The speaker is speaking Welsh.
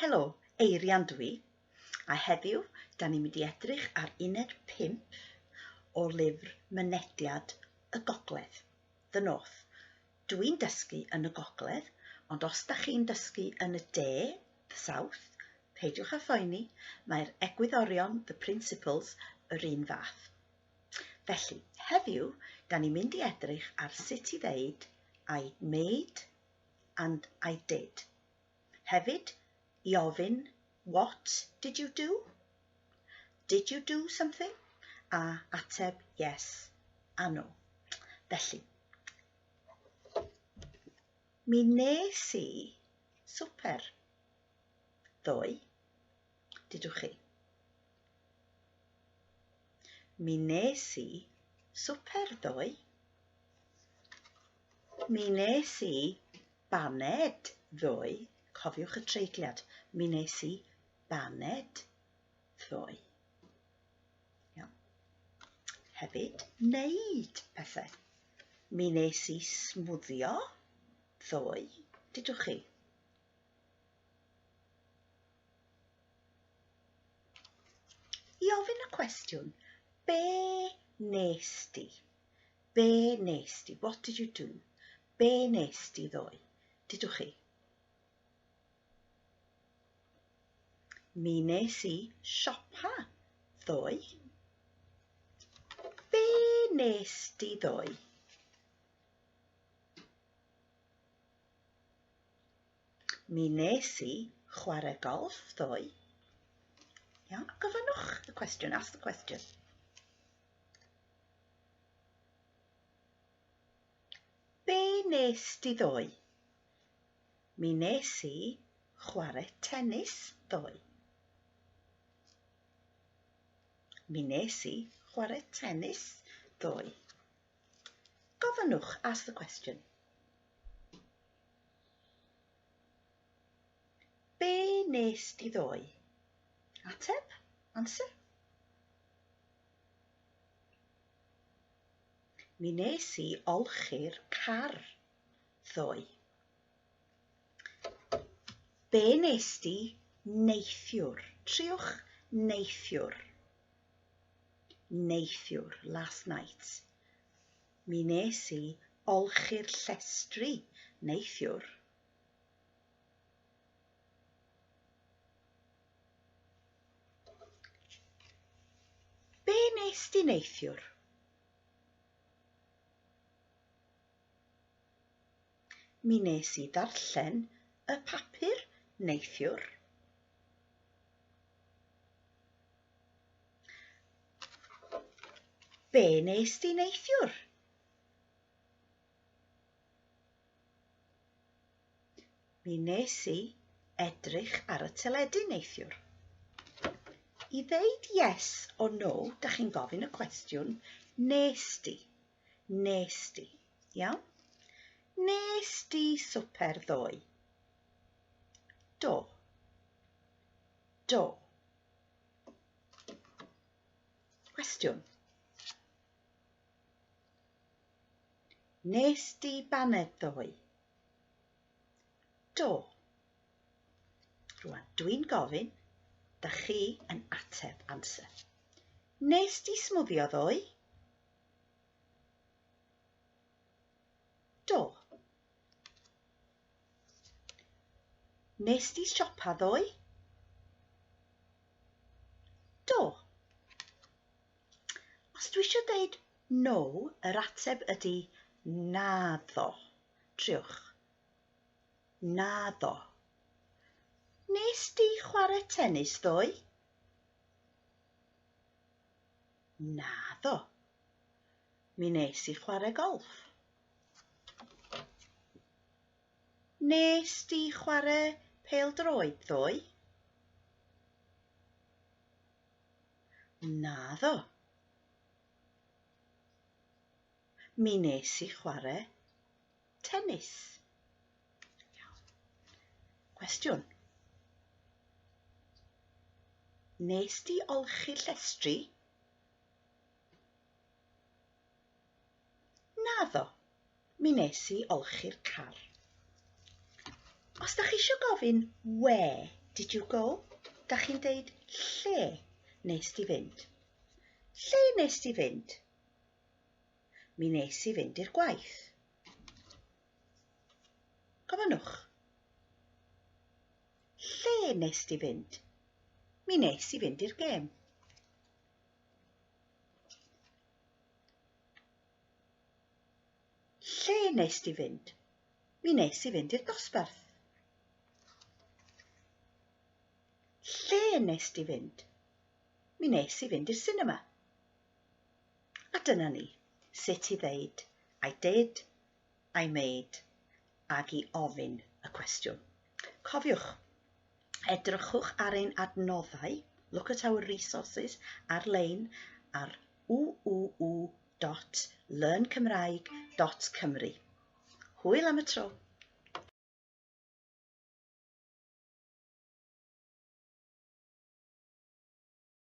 Helo, Eirian dwi, a heddiw da ni'n mynd i edrych ar uned 5 o lyfr Mynediad y Gogledd, The North. Dwi'n dysgu yn y Gogledd, ond os da chi'n dysgu yn y De, the South, peidiwch â phoeni, mae'r egwyddorion, the principles, yr un fath. Felly, heddiw, da ni'n mynd i edrych ar sut i ddeud I made and I did. Hefyd, i ofyn, what did you do? Did you do something? A ateb, yes a no. Felly, mi nes i swper ddoe, didwch chi? Mi nes i swper ddoe. Mi nes i baned ddoe. Cofiwch y treigliad. Mi nes i baned ddoe. Iawn. Hefyd, wneud pethau. Mi nes i smwddio ddoe. Didwch chi? I ofyn y cwestiwn, be nes di? Be nes di? What did you do? Be nes di ddoe? Didwch chi? Mi nes i siopa ddoe. Be nes di ddoe? Mi nes i chwarae golf ddoe. Iawn, gofynnwch y cwestiwn, ask the question. Be nes di ddoe? Mi nes i chwarae tennis ddoe. Mi nes i chwarae tennis ddoe. Gofynnwch, ask the question. Be nes di ddoe? Ateb, answer. Mi nes i olchi'r car ddoe. Be nes di neithiwr? Triwch neithiwr. Neithiwr, last night. Mi nes i olchi'r llestri neithiwr. Be nes di neithiwr? Mi nes i ddarllen y papur neithiwr. Be nes di neithiwr? Mi nes i edrych ar y teledu neithiwr. I ddeud yes o no, da chi'n gofyn y cwestiwn, nes di. Nes di. Iawn? Nes di swper ddoe? Do. Do. Cwestiwn. Nes di baned ddoe? Do. Rwan, dwi'n gofyn, da chi yn ateb answer. Nes di smwddio ddoe? Do. Nes di siopa ddoe? Do. Os dwi eisiau dweud no, yr ateb ydy naddo. Triwch. Naddo. Nes di chwarae tennis ddoe? Naddo. Mi nes i chwarae golf. Nes di chwarae pêl-droed ddoe? Naddo. Mi nes i chwarae tennis. Cwestiwn. Nes di olchi llestri? Naddo. Mi nes i olchi'r car. Os da chi eisiau gofyn where Did you go? Da chi'n deud lle nes di fynd? Lle nes di fynd? Mi nes i fynd i'r gwaith. Gofynnwch. Lle nes di fynd? Mi nes i fynd i'r gêm. Lle nes di fynd? Mi nes i fynd i'r dosbarth. Lle nes di fynd? Mi nes i fynd i'r sinema. A dyna ni, sut i ddeud I did, I made, ag i ofyn y cwestiwn. Cofiwch, edrychwch ar ein adnoddau, look at our resources ar-lein ar www.learncymraeg.cymru. Hwyl am y tro!